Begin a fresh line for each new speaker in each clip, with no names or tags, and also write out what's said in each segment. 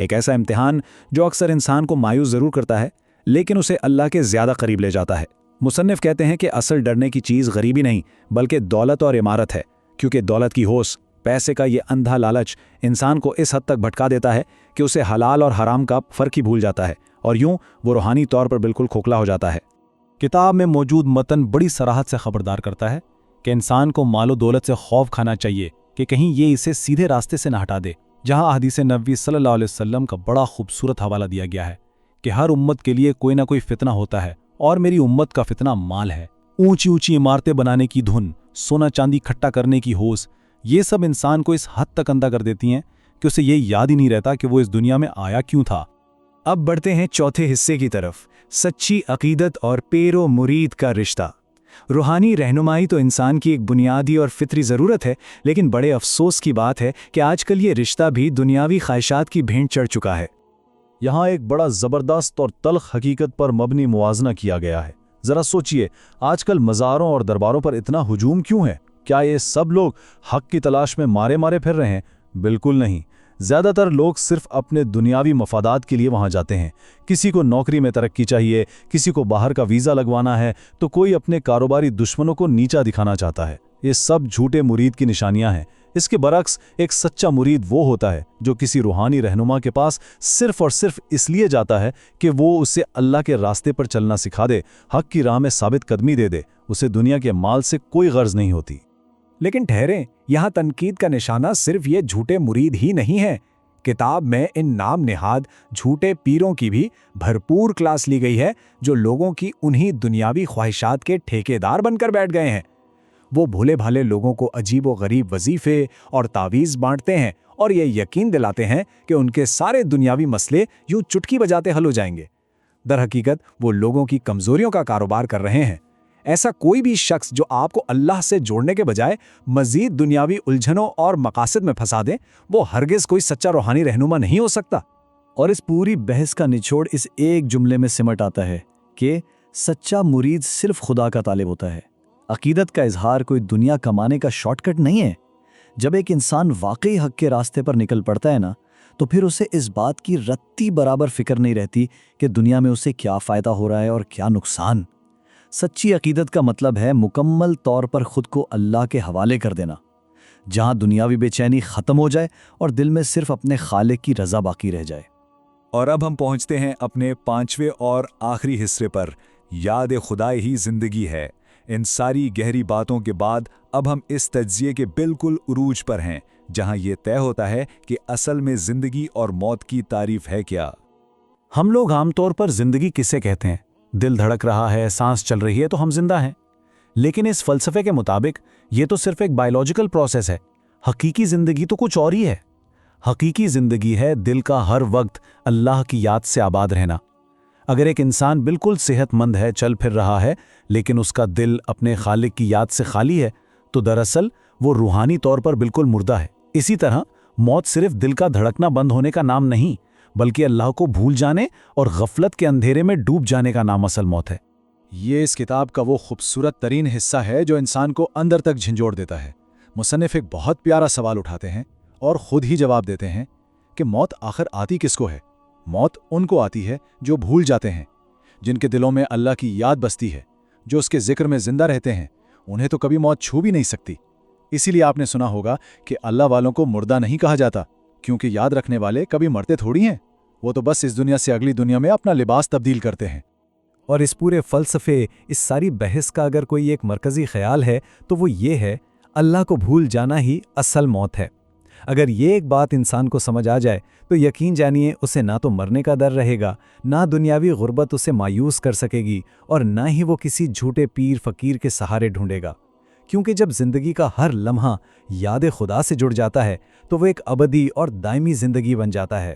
ایک ایسا امتحان جو اکثر انسان کو مایوس ضرور کرتا ہے لیکن اسے اللہ کے زیادہ قریب لے جاتا ہے۔ مصنف کہتے ہیں کہ اصل ڈرنے کی چیز غریبی نہیں بلکہ دولت اور عمارت ہے، کیونکہ دولت کی ہوس، پیسے کا یہ اندھا لالچ انسان کو اس حد تک بھٹکا دیتا ہے کہ اسے حلال اور حرام کا فرق ہی بھول جاتا ہے، اور یوں وہ روحانی طور پر بالکل کھوکھلا ہو جاتا ہے۔
کتاب میں موجود متن بڑی صراحت سے خبردار کرتا ہے کہ انسان کو مال و دولت سے خوف کھانا چاہیے کہ کہیں یہ اسے سیدھے راستے سے نہ ہٹا دے، جہاں حدیث نبوی صلی اللہ علیہ وسلم کا بڑا خوبصورت حوالہ دیا گیا ہے کہ ہر امت کے لیے کوئی نہ کوئی فتنہ ہوتا ہے، اور میری امت کا فتنہ مال ہے۔ اونچی اونچی عمارتیں بنانے کی دھن، سونا چاندی کھٹا کرنے کی ہوس، یہ سب انسان کو اس حد تک اندھا کر دیتی ہیں کہ اسے یہ یاد ہی نہیں رہتا کہ وہ اس دنیا میں آیا کیوں تھا۔
اب بڑھتے ہیں چوتھے حصے کی طرف، سچی عقیدت اور پیر و مرید کا رشتہ۔ روحانی رہنمائی تو انسان کی ایک بنیادی اور فطری ضرورت ہے، لیکن بڑے افسوس کی بات ہے کہ آج کل یہ رشتہ بھی دنیاوی خواہشات کی بھینٹ چڑھ چکا ہے۔
یہاں ایک بڑا زبردست اور تلخ حقیقت پر مبنی موازنہ کیا گیا ہے۔ ذرا سوچئے، آج کل مزاروں اور درباروں پر اتنا ہجوم کیوں ہے؟ کیا یہ سب لوگ حق کی تلاش میں مارے پھر رہے ہیں؟ بالکل نہیں۔ زیادہ تر لوگ صرف اپنے دنیاوی مفادات کے لیے وہاں جاتے ہیں۔ کسی کو نوکری میں ترقی چاہیے، کسی کو باہر کا ویزا لگوانا ہے، تو کوئی اپنے کاروباری دشمنوں کو نیچا دکھانا چاہتا ہے۔ یہ سب جھوٹے مرید کی نشانیاں ہیں۔ اس کے برعکس ایک سچا مرید وہ ہوتا ہے جو کسی روحانی رہنما کے پاس صرف اور صرف اس لیے جاتا ہے کہ وہ اسے اللہ کے راستے پر چلنا سکھا دے، حق کی راہ میں ثابت قدمی دے دے۔ اسے دنیا کے مال سے کوئی غرض نہیں ہوتی۔
لیکن ٹھہریں، یہاں تنقید کا نشانہ صرف یہ جھوٹے مرید ہی نہیں ہے۔ کتاب میں ان نام نہاد جھوٹے پیروں کی بھی بھرپور کلاس لی گئی ہے جو لوگوں کی انہی دنیاوی خواہشات کے ٹھیکیدار بن کر بیٹھ گئے ہیں۔ وہ بھولے بھالے لوگوں کو عجیب و غریب وظیفے اور تعویذ بانٹتے ہیں اور یہ یقین دلاتے ہیں کہ ان کے سارے دنیاوی مسئلے یوں چٹکی بجاتے حل ہو جائیں گے۔ در حقیقت وہ لوگوں کی کمزوریوں کا کاروبار کر رہے ہیں۔ ایسا کوئی بھی شخص جو آپ کو اللہ سے جوڑنے کے بجائے مزید دنیاوی الجھنوں اور مقاصد میں پھنسا دے، وہ ہرگز کوئی سچا روحانی رہنما نہیں ہو سکتا۔
اور اس پوری بحث کا نچوڑ اس ایک جملے میں سمٹ آتا ہے کہ سچا مرید صرف خدا کا طالب ہوتا ہے۔ عقیدت کا اظہار کوئی دنیا کمانے کا شارٹ کٹ نہیں ہے۔ جب ایک انسان واقعی حق کے راستے پر نکل پڑتا ہے نا، تو پھر اسے اس بات کی رتی برابر فکر نہیں رہتی کہ دنیا میں اسے کیا فائدہ ہو رہا ہے اور کیا نقصان۔ سچی عقیدت کا مطلب ہے مکمل طور پر خود کو اللہ کے حوالے کر دینا، جہاں دنیاوی بے چینی ختم ہو جائے اور دل میں صرف اپنے خالق کی رضا باقی رہ جائے۔
اور اب ہم پہنچتے ہیں اپنے پانچویں اور آخری حصے پر، یاد خدا ہی زندگی ہے۔ ان ساری گہری باتوں کے بعد اب ہم اس تجزیے کے بالکل عروج پر ہیں، جہاں یہ طے ہوتا ہے کہ اصل میں زندگی اور موت کی تعریف ہے کیا۔
ہم لوگ عام طور پر زندگی کسے کہتے ہیں؟ دل دھڑک رہا ہے، سانس چل رہی ہے تو ہم زندہ ہیں۔ لیکن اس فلسفے کے مطابق یہ تو صرف ایک بایولوجیکل پروسیس ہے۔ حقیقی زندگی تو کچھ اور ہی ہے۔ حقیقی زندگی ہے دل کا ہر وقت اللہ کی یاد سے آباد رہنا۔ اگر ایک انسان بالکل صحت مند ہے، چل پھر رہا ہے، لیکن اس کا دل اپنے خالق کی یاد سے خالی ہے، تو دراصل وہ روحانی طور پر بالکل مردہ ہے۔ اسی طرح موت صرف دل کا دھڑکنا بند ہونے کا نام نہیں، بلکہ اللہ کو بھول جانے اور غفلت کے اندھیرے میں ڈوب جانے کا نام اصل موت ہے۔
یہ اس کتاب کا وہ خوبصورت ترین حصہ ہے جو انسان کو اندر تک جھنجھوڑ دیتا ہے۔ مصنف ایک بہت پیارا سوال اٹھاتے ہیں اور خود ہی جواب دیتے ہیں کہ موت آخر آتی کس کو ہے؟ موت ان کو آتی ہے جو بھول جاتے ہیں، جن کے دلوں میں اللہ کی یاد بستی ہے، جو اس کے ذکر میں زندہ رہتے ہیں۔ انہیں تو کبھی موت چھو بھی نہیں سکتی۔ اسی لیے آپ نے سنا ہوگا کہ اللہ والوں کو مردہ نہیں کہا جاتا، کیونکہ یاد رکھنے والے کبھی مرتے تھوڑی ہیں، وہ تو بس اس دنیا سے اگلی دنیا میں اپنا لباس تبدیل کرتے ہیں۔
اور اس پورے فلسفے، اس ساری بحث کا اگر کوئی ایک مرکزی خیال ہے تو وہ یہ ہے، اللہ کو بھول جانا ہی اصل موت ہے۔ اگر یہ ایک بات انسان کو سمجھ آ جائے تو یقین جانیے اسے نہ تو مرنے کا ڈر رہے گا، نہ دنیاوی غربت اسے مایوس کر سکے گی، اور نہ ہی وہ کسی جھوٹے پیر فقیر کے سہارے ڈھونڈے گا، کیونکہ جب زندگی کا ہر لمحہ یاد خدا سے جڑ جاتا ہے تو وہ ایک ابدی اور دائمی زندگی بن جاتا ہے۔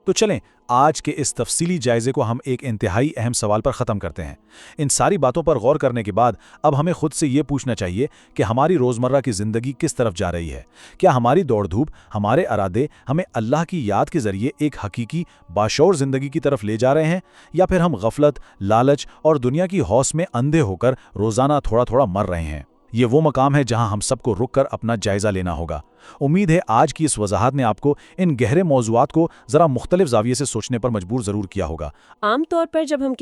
تو چلیں آج کے اس تفصیلی جائزے کو ہم ایک انتہائی اہم سوال پر ختم کرتے ہیں۔ ان ساری باتوں پر غور کرنے کے بعد اب ہمیں خود سے یہ پوچھنا چاہیے کہ ہماری روزمرہ کی زندگی کس طرف جا رہی ہے؟ کیا ہماری دوڑ دھوپ، ہمارے ارادے ہمیں اللہ کی یاد کے ذریعے ایک حقیقی باشعور زندگی کی طرف لے جا رہے ہیں، یا پھر ہم غفلت، لالچ اور دنیا کی ہوس میں اندھے ہو کر روزانہ تھوڑا تھوڑا مر رہے ہیں؟
یہ وہ مقام ہے جہاں ہم سب کو رک کر اپنا جائزہ لینا ہوگا۔ امید ہے آج کی اس وضاحت نے آپ کو ان گہرے موضوعات کو ذرا مختلف زاویے سے سوچنے پر مجبور ضرور کیا ہوگا۔
عام طور پر جب ہم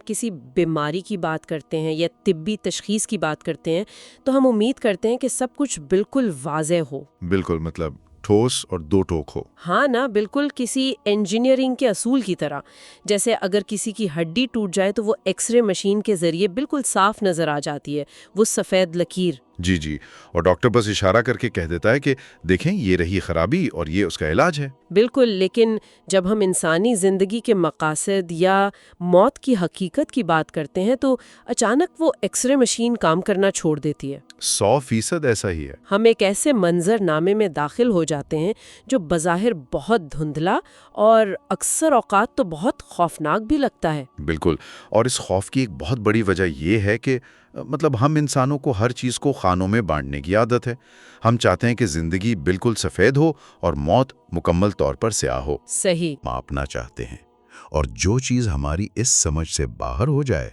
کسی بیماری کی بات کرتے ہیں یا طبی تشخیص کی بات کرتے ہیں تو ہم امید کرتے ہیں کہ سب کچھ بالکل واضح ہو۔
بالکل، مطلب ٹھوس اور دو ٹوک ہو۔
ہاں نا، بالکل کسی انجینئرنگ کے اصول کی طرح، جیسے اگر کسی کی ہڈی ٹوٹ جائے تو وہ ایکس رے مشین کے ذریعے بالکل صاف نظر آ جاتی ہے، وہ سفید لکیر۔
جی، اور ڈاکٹر بس اشارہ کر کے کہہ دیتا ہے کہ دیکھیں یہ رہی خرابی اور یہ اس کا علاج ہے۔
بالکل، لیکن جب ہم انسانی زندگی کے مقاصد یا موت کی حقیقت کی بات کرتے ہیں تو اچانک وہ ایکس رے مشین کام کرنا چھوڑ دیتی ہے۔
100% ایسا ہی ہے۔
ہم ایک ایسے منظر نامے میں داخل ہو جاتے ہیں جو بظاہر بہت دھندلا اور اکثر اوقات تو بہت خوفناک بھی لگتا ہے۔
بالکل، اور اس خوف کی ایک بہت بڑی وجہ یہ ہے کہ مطلب ہم انسانوں کو ہر چیز کو خانوں میں بانٹنے کی عادت ہے۔ ہم چاہتے ہیں کہ زندگی بالکل سفید ہو اور موت مکمل طور پر سیاہ ہو۔
صحیح۔
ماپنا چاہتے ہیں، اور جو چیز ہماری اس سمجھ سے باہر ہو جائے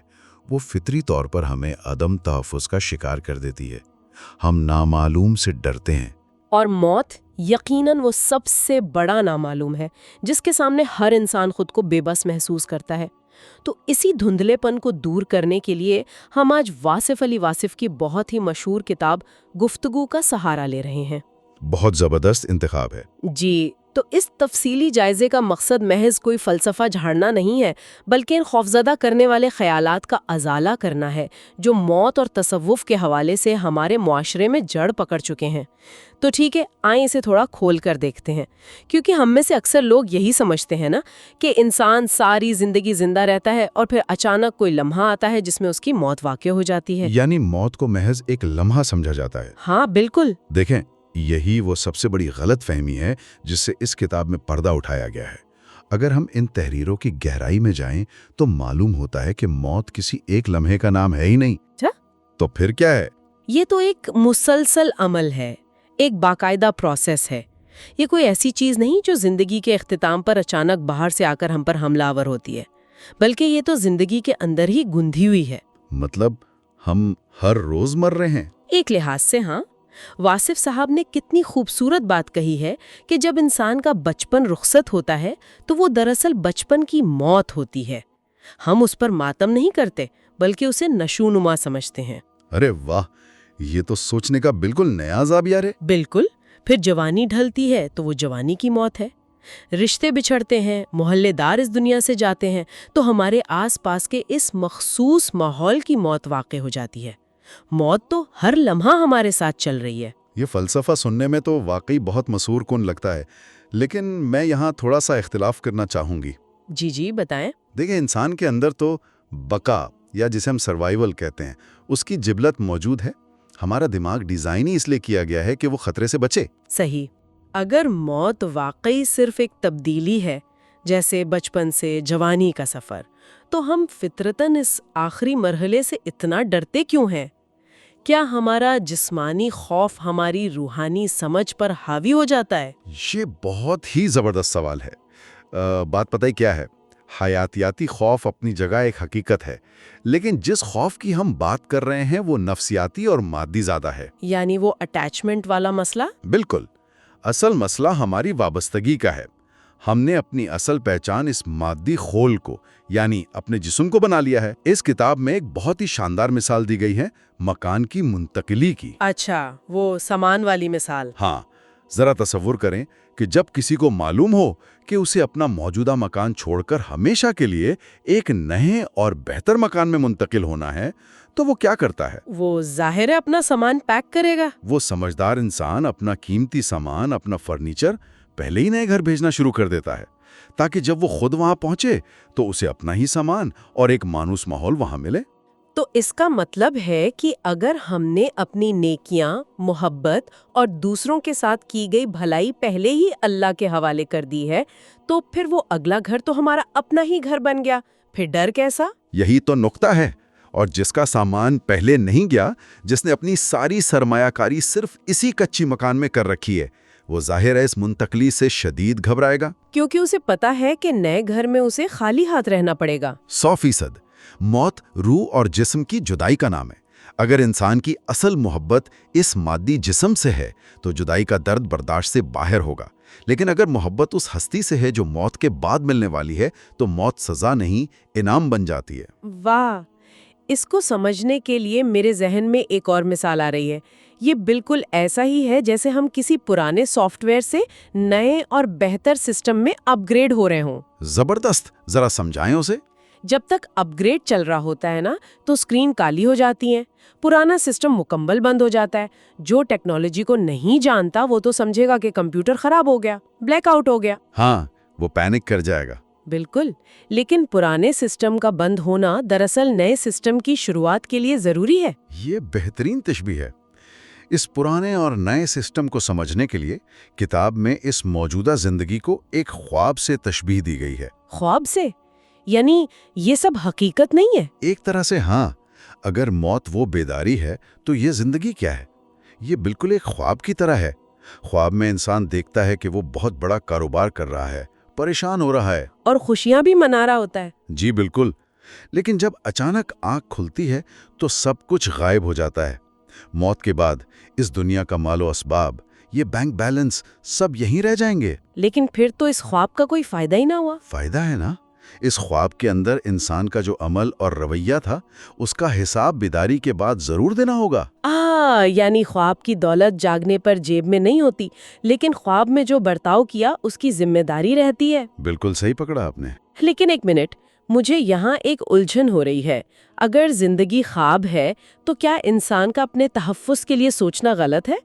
وہ فطری طور پر ہمیں عدم تحفظ کا شکار کر دیتی ہے۔ ہم نامعلوم سے ڈرتے ہیں۔
اور موت یقیناً وہ سب سے بڑا نامعلوم ہے جس کے سامنے ہر انسان خود کو بے بس محسوس کرتا ہے۔ تو اسی دھندلے پن کو دور کرنے کے لیے ہم آج واصف علی واصف کی بہت ہی مشہور کتاب گفتگو کا سہارا لے رہے ہیں۔
بہت زبردست انتخاب ہے۔
جی، تو اس تفصیلی جائزے کا مقصد محض کوئی فلسفہ جھاڑنا نہیں ہے، بلکہ ان خوفزدہ کرنے والے خیالات کا ازالہ کرنا ہے جو موت اور تصوف کے حوالے سے ہمارے معاشرے میں جڑ پکڑ چکے ہیں۔ تو ٹھیک ہے، آئیں اسے تھوڑا کھول کر دیکھتے ہیں، کیونکہ ہم میں سے اکثر لوگ یہی سمجھتے ہیں نا کہ انسان ساری زندگی زندہ رہتا ہے اور پھر اچانک کوئی لمحہ آتا ہے جس میں اس کی موت واقع ہو جاتی ہے۔
یعنی موت کو محض ایک لمحہ سمجھا جاتا ہے۔
ہاں بالکل۔
دیکھیں، یہی وہ سب سے بڑی غلط فہمی ہے جس سے اس کتاب میں پردہ اٹھایا گیا ہے۔ اگر ہم ان تحریروں کی گہرائی میں جائیں تو معلوم ہوتا ہے کہ موت کسی ایک لمحے کا نام ہے ہی نہیں۔ تو پھر کیا ہے؟
یہ تو ایک مسلسل عمل ہے، ایک باقاعدہ پروسیس ہے۔ یہ کوئی ایسی چیز نہیں جو زندگی کے اختتام پر اچانک باہر سے آ کر ہم پر حملہ آور ہوتی ہے، بلکہ یہ تو زندگی کے اندر ہی گندھی ہوئی ہے۔
مطلب ہم ہر روز مر رہے ہیں؟
ایک لحاظ سے ہاں۔ واصف صاحب نے کتنی خوبصورت بات کہی ہے کہ جب انسان کا بچپن رخصت ہوتا ہے تو وہ دراصل بچپن کی موت ہوتی ہے۔ ہم اس پر ماتم نہیں کرتے بلکہ اسے نشوونما سمجھتے ہیں۔
ارے واہ، یہ تو سوچنے کا بالکل نیا زاویہ ہے۔
بالکل۔ پھر جوانی ڈھلتی ہے تو وہ جوانی کی موت ہے، رشتے بچھڑتے ہیں، محلے دار اس دنیا سے جاتے ہیں تو ہمارے آس پاس کے اس مخصوص ماحول کی موت واقع ہو جاتی ہے۔ موت تو ہر لمحہ ہمارے ساتھ چل رہی ہے۔
یہ فلسفہ سننے میں تو واقعی بہت مسحور کن لگتا ہے، لیکن میں یہاں تھوڑا سا اختلاف کرنا چاہوں گی۔
جی بتائیں۔
دیکھیں، انسان کے اندر تو بقا یا جسے ہم سروائیول کہتے ہیں اس کی جبلت موجود ہے۔ ہمارا دماغ ڈیزائن ہی اس لیے کیا گیا ہے کہ وہ خطرے سے بچے۔
صحیح۔ اگر موت واقعی صرف ایک تبدیلی ہے، جیسے بچپن سے جوانی کا سفر، تو ہم فطرتاً اس آخری مرحلے سے اتنا ڈرتے کیوں ہیں؟ کیا ہمارا جسمانی خوف ہماری روحانی سمجھ پر حاوی ہو جاتا ہے؟
یہ بہت ہی زبردست سوال ہے۔ بات پتہ ہی کیا ہے؟ حیاتیاتی خوف اپنی جگہ ایک حقیقت ہے، لیکن جس خوف کی ہم بات کر رہے ہیں وہ نفسیاتی اور مادی زیادہ ہے۔
یعنی وہ اٹیچمنٹ والا مسئلہ؟
بالکل۔ اصل مسئلہ ہماری وابستگی کا ہے۔ ہم نے اپنی اصل پہچان اس مادی خول کو، یعنی اپنے جسم کو بنا لیا ہے۔ اس کتاب میں ایک بہت ہی شاندار مثال دی گئی ہے مکان کی منتقلی کی۔
اچھا، وہ سامان والی مثال۔
ہاں، ذرا تصور کریں کہ جب کسی کو معلوم ہو کہ اسے اپنا موجودہ مکان چھوڑ کر ہمیشہ کے لیے ایک نئے اور بہتر مکان میں منتقل ہونا ہے تو وہ کیا کرتا ہے؟
وہ ظاہر ہے اپنا سامان پیک کرے گا۔
وہ سمجھدار انسان اپنا قیمتی سامان، اپنا فرنیچر پہلے ہی نئے گھر بھیجنا شروع کر دیتا ہے تاکہ جب وہ خود وہاں پہنچے تو اسے اپنا ہی سامان اور ایک مانوس ماحول وہاں ملے۔
تو اس کا مطلب ہے کہ اگر ہم نے اپنی نیکیاں، محبت اور دوسروں کے ساتھ کی گئی بھلائی پہلے ہی اللہ کے حوالے کر دی ہے تو پھر وہ اگلا گھر تو ہمارا اپنا ہی گھر بن گیا، پھر ڈر کیسا؟
یہی تو نقطہ ہے۔ اور جس کا سامان پہلے نہیں گیا، جس نے اپنی ساری سرمایہ کاری صرف اسی کچی مکان میں کر رکھی ہے، وہ ظاہر ہے اس منتقلی سے شدید گھبرائے گا،
کیونکہ اسے پتا ہے کہ نئے گھر میں اسے خالی ہاتھ رہنا پڑے گا۔
100%۔ موت روح اور جسم کی جدائی کا نام ہے۔ اگر انسان کی اصل محبت اس مادی جسم سے ہے تو جدائی کا درد برداشت سے باہر ہوگا، لیکن اگر محبت اس ہستی سے ہے جو موت کے بعد ملنے والی ہے تو موت سزا نہیں، انعام بن جاتی ہے۔
واہ، اس کو سمجھنے کے لیے میرے ذہن میں ایک اور مثال آ رہی ہے۔ یہ بالکل ایسا ہی ہے جیسے ہم کسی پرانے سافٹ ویئر سے نئے اور بہتر سسٹم میں اپ گریڈ ہو رہے ہوں۔
زبردست، ذرا سمجھائیں اسے۔
جب تک اپ گریڈ چل رہا ہوتا ہے نا تو اسکرین کالی ہو جاتی ہیں، پرانا سسٹم مکمل بند ہو جاتا ہے۔ جو ٹیکنالوجی کو نہیں جانتا وہ تو سمجھے گا کہ کمپیوٹر خراب ہو گیا، بلیک آؤٹ ہو گیا۔
ہاں، وہ پینک کر جائے گا۔
بالکل، لیکن پرانے سسٹم کا بند ہونا دراصل نئے سسٹم کی شروعات کے لیے ضروری ہے۔
یہ بہترین تشبیہ ہے۔ اس پرانے اور نئے سسٹم کو سمجھنے کے لیے کتاب میں اس موجودہ زندگی کو ایک خواب سے تشبیہ دی گئی ہے۔
خواب سے؟ یعنی یہ سب حقیقت نہیں ہے؟
ایک طرح سے ہاں، اگر موت وہ بیداری ہے تو یہ زندگی کیا ہے؟ یہ بالکل ایک خواب کی طرح ہے۔ خواب میں انسان دیکھتا ہے کہ وہ بہت بڑا کاروبار کر رہا ہے، پریشان ہو رہا ہے،
اور خوشیاں بھی منا رہا ہوتا ہے۔
جی بالکل، لیکن جب اچانک آنکھ کھلتی ہے تو سب کچھ غائب ہو جاتا ہے۔ موت کے بعد اس دنیا کا مال و اسباب، یہ بینک بیلنس، سب یہیں رہ جائیں گے۔
لیکن پھر تو اس خواب کا کوئی فائدہ ہی نہ ہوا۔
فائدہ ہے نا، اس خواب کے اندر انسان کا جو عمل اور رویہ تھا اس کا حساب بیداری کے بعد ضرور دینا ہوگا۔
یعنی خواب کی دولت جاگنے پر جیب میں نہیں ہوتی، لیکن خواب میں جو برتاؤ کیا اس کی ذمہ داری رہتی ہے۔
بالکل صحیح پکڑا آپ نے۔
لیکن ایک منٹ، مجھے یہاں ایک الجھن ہو رہی ہے۔ اگر زندگی خواب ہے تو کیا انسان کا اپنے تحفظ کے لیے سوچنا غلط ہے؟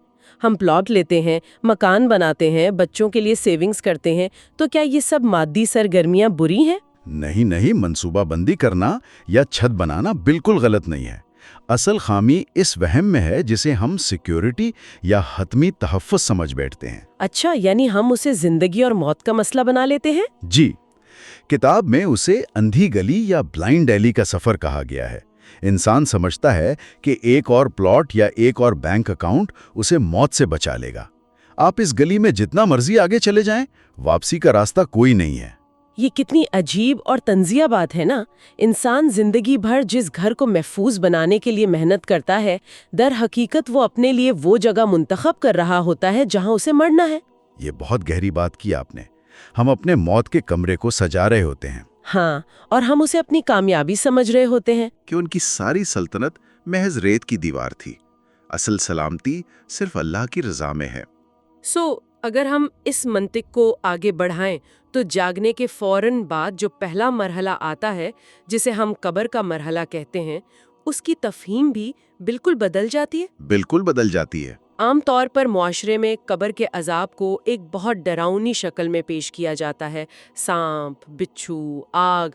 ہم پلاٹ لیتے ہیں، مکان بناتے ہیں، بچوں کے لیے سیونگز کرتے ہیں، تو کیا یہ سب مادی سرگرمیاں بری ہیں؟
نہیں، منصوبہ بندی کرنا یا چھت بنانا بالکل غلط نہیں ہے۔ اصل خامی اس وہم میں ہے جسے ہم سیکیورٹی یا حتمی تحفظ سمجھ بیٹھتے ہیں۔
اچھا، یعنی ہم اسے زندگی اور موت کا مسئلہ بنا لیتے ہیں؟
جی، کتاب میں اسے اندھی گلی یا بلائنڈ ایلی کا سفر کہا گیا ہے۔ انسان سمجھتا ہے کہ ایک اور پلاٹ یا ایک اور بینک اکاؤنٹ اسے موت سے بچا لے گا۔ آپ اس گلی میں جتنا مرضی آگے چلے جائیں، واپسی کا راستہ کوئی نہیں ہے۔
یہ کتنی عجیب اور طنزیہ بات ہے نا۔ انسان زندگی بھر جس گھر کو محفوظ بنانے کے لیے محنت کرتا ہے، در حقیقت وہ اپنے لیے وہ جگہ منتخب کر رہا ہوتا ہے جہاں اسے مرنا ہے۔
یہ بہت گہری بات کی آپ نے۔ ہم اپنے موت کے کمرے کو سجا رہے ہوتے ہیں
ہاں، اور ہم اسے اپنی کامیابی سمجھ رہے ہوتے ہیں
کہ ان کی ساری سلطنت محض ریت کی دیوار تھی۔ اصل سلامتی صرف اللہ کی رضا میں ہے۔
اگر ہم اس منطق کو آگے بڑھائیں تو جاگنے کے فوراً بعد جو پہلا مرحلہ آتا ہے، جسے ہم قبر کا مرحلہ کہتے ہیں، اس کی تفہیم بھی بالکل بدل جاتی ہے۔
بالکل بدل جاتی ہے۔
عام طور پر معاشرے میں قبر کے عذاب کو ایک بہت ڈراؤنی شکل میں پیش کیا جاتا ہے۔ سانپ، بچھو، آگ۔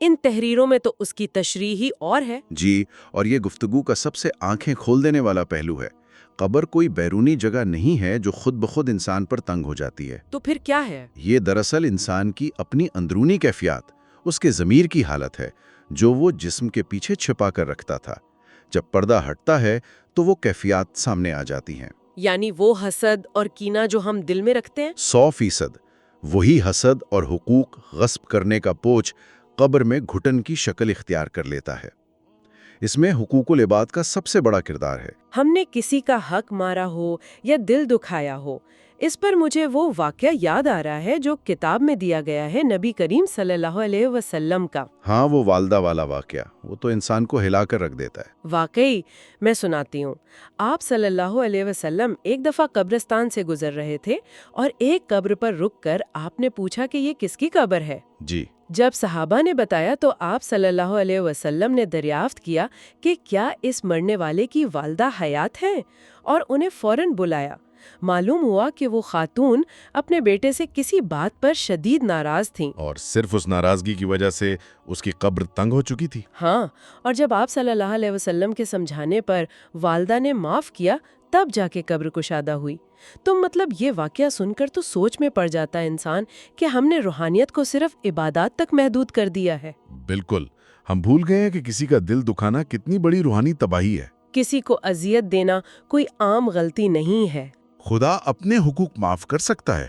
ان تحریروں میں تو اس کی تشریح ہی اور ہے۔
جی، اور یہ گفتگو کا سب سے آنکھیں کھول دینے والا پہلو ہے۔ قبر کوئی بیرونی جگہ نہیں ہے جو خود بخود انسان پر تنگ ہو جاتی ہے۔
تو پھر کیا ہے؟
یہ دراصل انسان کی اپنی اندرونی کیفیات، اس کے ضمیر کی حالت ہے، جو وہ جسم کے پیچھے چھپا کر رکھتا تھا۔ جب پردہ ہٹتا ہے تو وہ کیفیات سامنے آ جاتی ہیں۔
یعنی وہ حسد اور کینہ جو ہم دل میں رکھتے ہیں؟
100%۔ وہی حسد اور حقوق غصب کرنے کا پوچھ قبر میں گھٹن کی شکل اختیار کر لیتا ہے۔ اس میں حقوق العباد کا سب سے بڑا کردار ہے۔
ہم نے کسی کا حق مارا ہو یا دل دکھایا ہو، اس پر مجھے وہ واقعہ یاد آ رہا ہے جو کتاب میں دیا گیا ہے نبی کریم صلی اللہ علیہ وسلم کا۔
ہاں، وہ والدہ والا واقعہ، وہ تو انسان کو ہلا کر رکھ دیتا ہے۔
واقعی، میں سناتی ہوں۔ آپ صلی اللہ علیہ وسلم ایک دفعہ قبرستان سے گزر رہے تھے اور ایک قبر پر رک کر آپ نے پوچھا کہ یہ کس کی قبر ہے؟
جی۔
جب صحابہ نے بتایا تو آپ صلی اللہ علیہ وسلم نے دریافت کیا کہ کیا اس مرنے والے کی والدہ حیات ہیں، اور انہیں فوراً بلایا۔ معلوم ہوا کہ وہ خاتون اپنے بیٹے سے کسی بات پر شدید ناراض تھیں،
اور صرف اس ناراضگی کی وجہ سے اس کی قبر تنگ ہو چکی تھی۔
ہاں، اور جب آپ صلی اللہ علیہ وسلم کے سمجھانے پر والدہ نے معاف کیا، تب جا کے قبر کشادہ ہوئی۔ تو مطلب یہ واقعہ سن کر تو سوچ میں پڑ جاتا ہے انسان کہ ہم نے روحانیت کو صرف عبادات تک محدود کر دیا ہے۔
بالکل، ہم بھول گئے ہیں کہ کسی کا دل دکھانا کتنی بڑی روحانی تباہی ہے۔
کسی کو اذیت دینا کوئی عام غلطی نہیں ہے۔
خدا اپنے حقوق معاف کر سکتا ہے،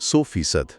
100%।